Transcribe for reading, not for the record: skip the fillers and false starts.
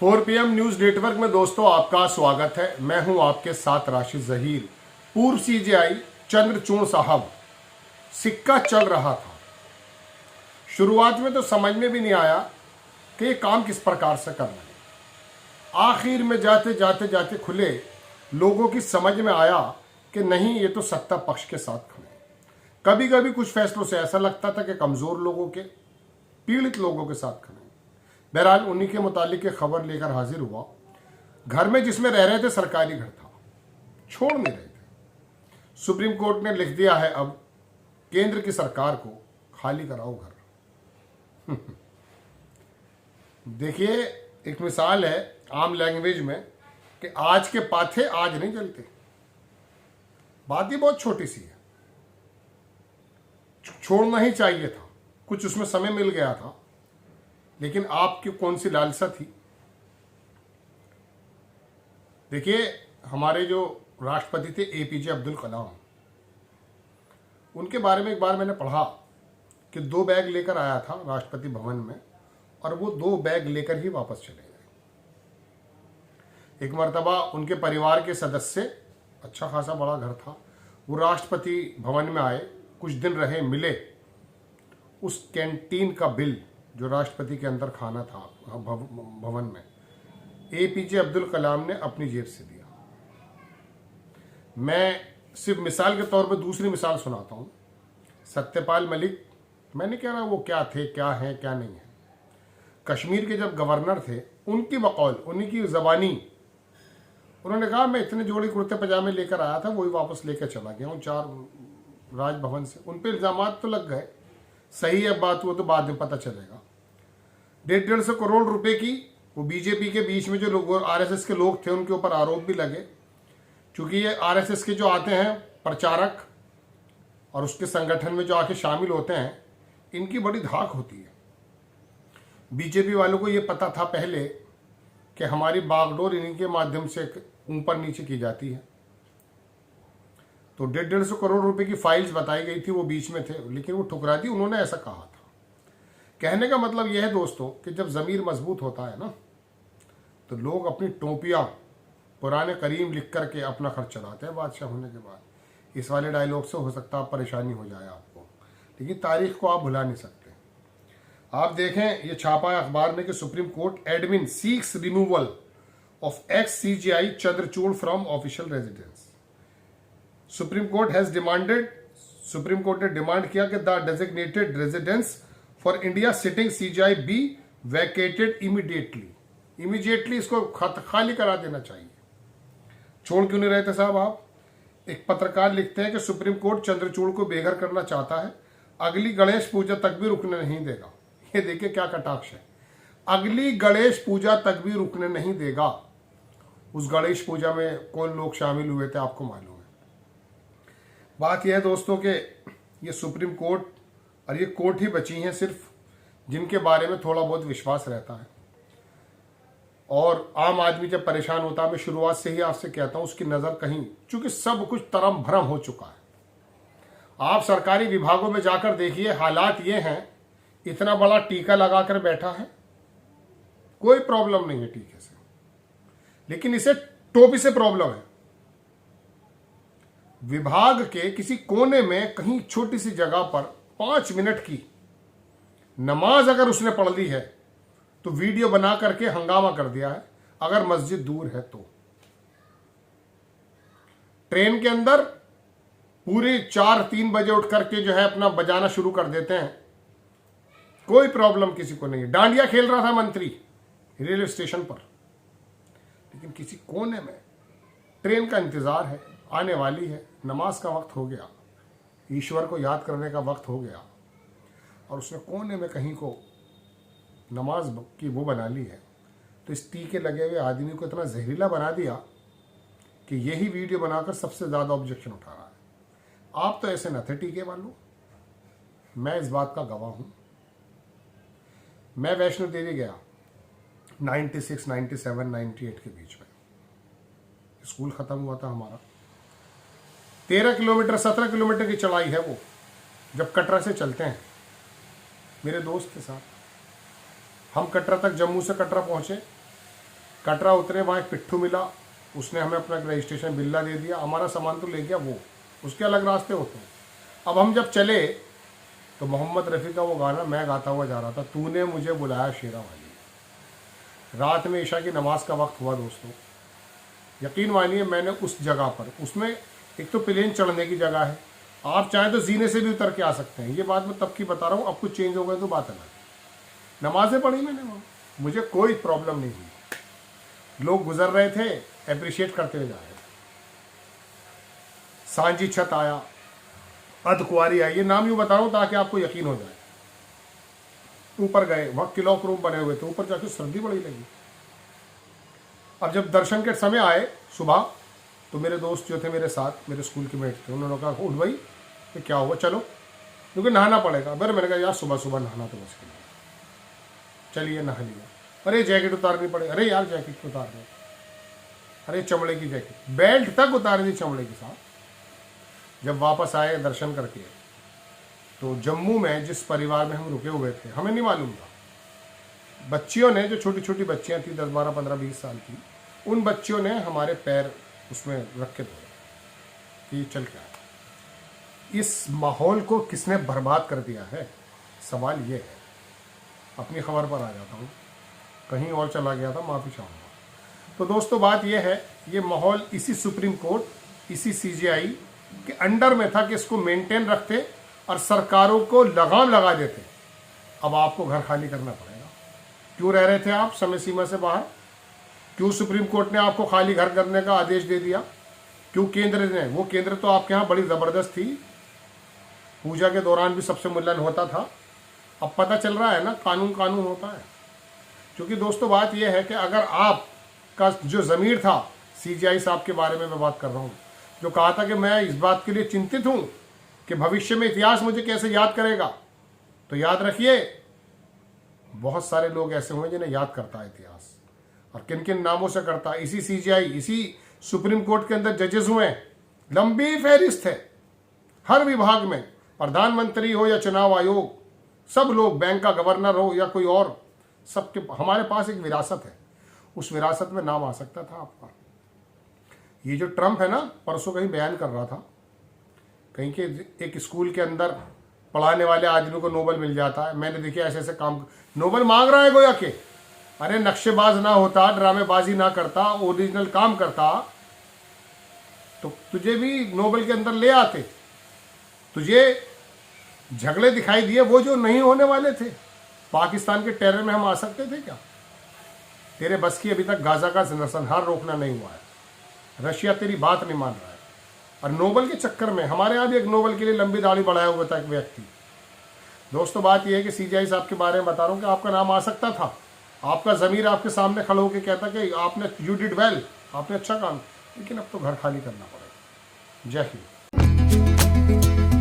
4 PM news network में दोस्तों आपका स्वागत है। मैं हूं आपके साथ राशिद जहीर। पूर्व सीजेआई चंद्रचूड़ साहब, सिक्का चल रहा था। शुरुआत में तो समझ में भी नहीं आया कि ये काम किस प्रकार से करना है। आखिर में जाते जाते जाते खुले लोगों की समझ में आया कि नहीं, ये तो सत्ता पक्ष के साथ खड़े हैं। कभी कभी कुछ फैसलों से ऐसा लगता था कि कमजोर लोगों के, पीड़ित लोगों के साथ खड़े हैं। बहरहाल उन्हीं के मुतालिक खबर लेकर हाजिर हुआ। घर में जिसमें रह रहे थे सरकारी घर था, छोड़ नहीं रहे थे। सुप्रीम कोर्ट ने लिख दिया है अब केंद्र की सरकार को खाली कराओ घर। देखिए, एक मिसाल है आम लैंग्वेज में कि आज के पाथे आज नहीं जलते। बात ही बहुत छोटी सी है। छोड़ना ही चाहिए था, कुछ उसमें समय मिल गया था, लेकिन आपकी कौन सी लालसा थी। देखिए, हमारे जो राष्ट्रपति थे एपीजे अब्दुल कलाम, उनके बारे में एक बार मैंने पढ़ा कि 2 बैग लेकर आया था राष्ट्रपति भवन में और वो 2 बैग लेकर ही वापस चले गए। एक मर्तबा उनके परिवार के सदस्य, अच्छा खासा बड़ा घर था, वो राष्ट्रपति भवन में आए, कुछ दिन रहे, मिले। उस कैंटीन का बिल जो राष्ट्रपति के अंदर खाना था भवन में, एपीजे अब्दुल कलाम ने अपनी जेब से दिया। मैं सिर्फ मिसाल के तौर पर दूसरी मिसाल सुनाता हूं। सत्यपाल मलिक, मैं नहीं कह रहा वो क्या थे, क्या हैं, क्या नहीं है, कश्मीर के जब गवर्नर थे, उनकी बकौल, उन्हीं की जबानी, उन्होंने कहा मैं इतने जोड़ी कुर्ते पजामे लेकर आया था, वही वापस लेकर चला गया हूं 4 राजभवन से। उन पर इल्जाम तो लग गए, सही है बात, वो तो बाद में पता चलेगा। 150 करोड़ रुपए की वो बीजेपी के बीच में जो लोग, आरएसएस के लोग थे, उनके ऊपर आरोप भी लगे। क्योंकि ये आरएसएस के जो आते हैं प्रचारक और उसके संगठन में जो आके शामिल होते हैं, इनकी बड़ी धाक होती है। बीजेपी वालों को ये पता था पहले कि हमारी बागडोर इन्हीं के माध्यम से ऊपर नीचे की जाती है। तो 150 करोड़ रुपए की फाइल्स बताई गई थी, वो बीच में थे, लेकिन वो ठुकरा दी। उन्होंने ऐसा कहा था। कहने का मतलब यह है दोस्तों कि जब ज़मीर मजबूत होता है ना, तो लोग अपनी टोपियां पुराने करीम लिख करके अपना खर्च चलाते हैं बादशाह होने के बाद। इस वाले डायलॉग से हो सकता है परेशानी हो जाए आपको, लेकिन तारीख को आप भुला नहीं सकते। आप देखें, ये छापा है अखबार में कि Supreme Court admin seeks removal of ex CJI Chandrachud from official residence. Supreme Court ने डिमांड किया कि the designated residence for India sitting CJI be vacated immediately इसको खाली करा देना चाहिए। छोड़ क्यों नहीं रहते साहब आप? एक पत्रकार लिखते हैं कि सुप्रीम कोर्ट चंद्रचूड़ को बेघर करना चाहता है, अगली गणेश पूजा तक भी रुकने नहीं देगा। ये देखिए क्या कटाक्ष है, अगली गणेश पूजा तक भी रुकने नहीं देगा। उस गणेश पूजा में कौन लोग शामिल हुए थे आपको मालूम है। बात यह है दोस्तों कि ये सुप्रीम कोर्ट और ये कोर्ट ही बची हैं सिर्फ, जिनके बारे में थोड़ा बहुत विश्वास रहता है। और आम आदमी जब परेशान होता है, मैं शुरुआत से ही आपसे कहता हूं, उसकी नजर कहीं, चूंकि सब कुछ तरम भरम हो चुका है। आप सरकारी विभागों में जाकर देखिए, हालात ये हैं, इतना बड़ा टीका लगाकर बैठा है, कोई प्रॉब्लम नहीं है टीके से, लेकिन इसे टोपी से प्रॉब्लम है। विभाग के किसी कोने में कहीं छोटी सी जगह पर 5 मिनट की नमाज अगर उसने पढ़ ली है तो वीडियो बना करके हंगामा कर दिया है, अगर मस्जिद दूर है तो। ट्रेन के अंदर पूरी 4-3 बजे उठ करके जो है अपना बजाना शुरू कर देते हैं, कोई प्रॉब्लम किसी को नहीं है। डांडिया खेल रहा था मंत्री रेलवे स्टेशन पर, लेकिन किसी कोने में ट्रेन का इंतजार है, आने वाली है, नमाज का वक्त हो गया, ईश्वर को याद करने का वक्त हो गया, और उसने कोने में कहीं को नमाज की वो बना ली है। तो इस टीके लगे हुए आदमी को इतना जहरीला बना दिया कि यही वीडियो बनाकर सबसे ज्यादा ऑब्जेक्शन उठा रहा है। आप तो ऐसे न थे टीके वालों, मैं इस बात का गवाह हूं। मैं वैष्णो देवी गया 96, 97, 98 के बीच में, स्कूल खत्म हुआ था हमारा। 13 किलोमीटर 17 किलोमीटर की चढ़ाई है वो, जब कटरा से चलते हैं मेरे दोस्त के साथ। हम कटरा तक, जम्मू से कटरा पहुंचे, कटरा उतरे, वहाँ एक पिट्ठू मिला, उसने हमें अपना रजिस्ट्रेशन बिल्ला दे दिया, हमारा सामान तो ले गया वो, उसके अलग रास्ते होते हैं। अब हम जब चले तो मोहम्मद रफ़ी का वो गाना मैं गाता हुआ जा रहा था, तूने मुझे बुलाया शेरा वाली। रात में ईशा की नमाज का वक्त हुआ दोस्तों, यकीन मानिए मैंने उस जगह पर, उसमें एक तो प्लेन चढ़ने की जगह है, आप चाहें तो जीने से भी उतर के आ सकते हैं, ये बात मैं तब की बता रहा हूँ, अब कुछ चेंज हो गए तो बात अलग। नमाजें पढ़ी मैंने वहाँ, मुझे कोई प्रॉब्लम नहीं हुई, लोग गुजर रहे थे, अप्रिशिएट करते हुए जा रहे थे। सांझी छत आया, अधकुआरी आई, ये नाम यूँ बता रहा हूँ ताकि आपको यकीन हो जाए। ऊपर गए, वहाँ क्लॉक रूम बने हुए थे, ऊपर जाके सर्दी बड़ी लगी। अब जब दर्शन के समय आए सुबह, तो मेरे दोस्त जो थे मेरे साथ, मेरे स्कूल के मेट थे, उन्होंने कहा उठ भाई ये क्या हुआ, चलो, क्योंकि नहाना पड़ेगा। फिर मैंने कहा यार सुबह सुबह नहाना तो मुश्किल है, चलिए नहा लिया। अरे जैकेट उतारनी पड़े, अरे यार जैकेट क्यों उतार रहे, अरे चमड़े की जैकेट, बेल्ट तक उतार दी चमड़े के साथ। जब वापस आए दर्शन करके, तो जम्मू में जिस परिवार में हम रुके हुए थे, हमें नहीं मालूम था, बच्चियों ने, जो छोटी छोटी बच्चियां थी 10, 12, 15, 20 साल की, उन बच्चियों ने हमारे पैर उसमें रखे थे कि चल क्या है। इस माहौल को किसने बर्बाद कर दिया है, सवाल ये है। अपनी खबर पर आ जाता हूँ, कहीं और चला गया था, माफ़ी चाहूँगा। तो दोस्तों बात यह है, ये माहौल इसी सुप्रीम कोर्ट, इसी सीजीआई के अंडर में था कि इसको मेंटेन रखते और सरकारों को लगाम लगा देते। अब आपको घर खाली करना पड़ेगा। क्यों रह रहे थे आप समय सीमा से बाहर? क्यों सुप्रीम कोर्ट ने आपको खाली घर करने का आदेश दे दिया? क्यों केंद्र ने? वो केंद्र तो आपके यहाँ बड़ी ज़बरदस्त थी, पूजा के दौरान भी सबसे मूल्यांकन होता था। अब पता चल रहा है ना, कानून कानून होता है। क्योंकि दोस्तों बात यह है कि अगर आपका जो ज़मीर था, सीजीआई साहब के बारे में मैं बात कर रहा हूँ, जो कहा था कि मैं इस बात के लिए चिंतित हूँ कि भविष्य में इतिहास मुझे कैसे याद करेगा, तो याद रखिए बहुत सारे लोग ऐसे हुए जिन्हें याद करता है इतिहास, और किन किन नामों से करता है। इसी सीजीआई, इसी सुप्रीम कोर्ट के अंदर जजेस हुए, लंबी फहरिस्त है, हर विभाग में, प्रधानमंत्री हो या चुनाव आयोग, सब लोग, बैंक का गवर्नर हो या कोई और, सबके हमारे पास एक विरासत है, उस विरासत में नाम आ सकता था आपका। ये जो ट्रंप है ना, परसों कहीं बयान कर रहा था, कहीं के एक स्कूल के अंदर पढ़ाने वाले आदमी को नोबेल मिल जाता है। मैंने देखिए ऐसे ऐसे काम, नोबेल मांग रहा है गोया के, अरे नक्शेबाज ना होता, ड्रामेबाजी ना करता, ओरिजिनल काम करता, तो तुझे भी नोबेल के अंदर ले आते। तुझे झगड़े दिखाई दिए वो जो नहीं होने वाले थे। पाकिस्तान के टेरर में हम आ सकते थे क्या? तेरे बस की अभी तक गाजा का नरसंहार रोकना नहीं हुआ है। रशिया तेरी बात नहीं मान रहा है, और नोबेल के चक्कर में हमारे यहाँ भी एक नोबेल के लिए लंबी दाढ़ी बढ़ाया हुआ था एक व्यक्ति। दोस्तों बात यह है कि सीजीआई साहब के बारे में बता रहा हूँ कि आपका नाम आ सकता था, आपका ज़मीर आपके सामने खड़ा होकर कहता कि आपने, यू डिड वेल, आपने अच्छा काम, लेकिन अब तो घर खाली करना पड़ेगा। जय हिंद।